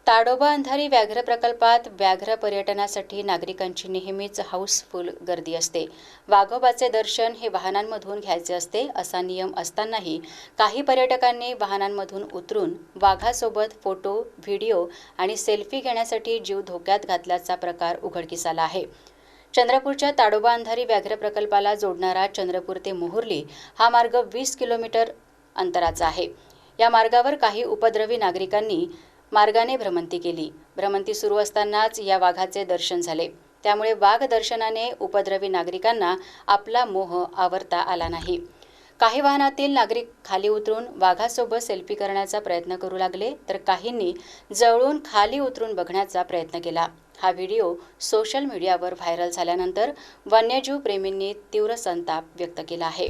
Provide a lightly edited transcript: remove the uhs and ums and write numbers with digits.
ताडोबा अंधारी व्याघ्र प्रकल्पात व्याघ्र पर्यटनासाठी नागरिकांची नेहमीच हाऊसफुल गर्दी असते. वाघोबाचे दर्शन हे वाहनांमधून घ्यायचे असते असा नियम असतानाही काही पर्यटकांनी वाहनांमधून उतरून वाघासोबत फोटो, व्हिडिओ आणि सेल्फी घेण्यासाठी जीव धोक्यात घातल्याचा प्रकार उघडकीस आला आहे. चंद्रपूरच्या ताडोबा अंधारी व्याघ्र प्रकल्पाला जोडणारा चंद्रपूर ते मोहुर्ली हा मार्ग 20 किलोमीटर अंतराचा आहे. या मार्गावर काही उपद्रवी नागरिकांनी मार्गाने भ्रमंती केली. भ्रमंती सुरू असतानाच या वाघाचे दर्शन झाले. त्यामुळे वाघ दर्शनाने उपद्रवी नागरिकांना आपला मोह आवरता आला नाही. काही वाहनातील नागरिक खाली उतरून वाघासोबत सेल्फी करण्याचा प्रयत्न करू लागले, तर काहींनी जवळून खाली उतरून बघण्याचा प्रयत्न केला. हा व्हिडिओ सोशल मीडियावर व्हायरल झाल्यानंतर वन्यजीव प्रेमींनी तीव्र संताप व्यक्त केला आहे.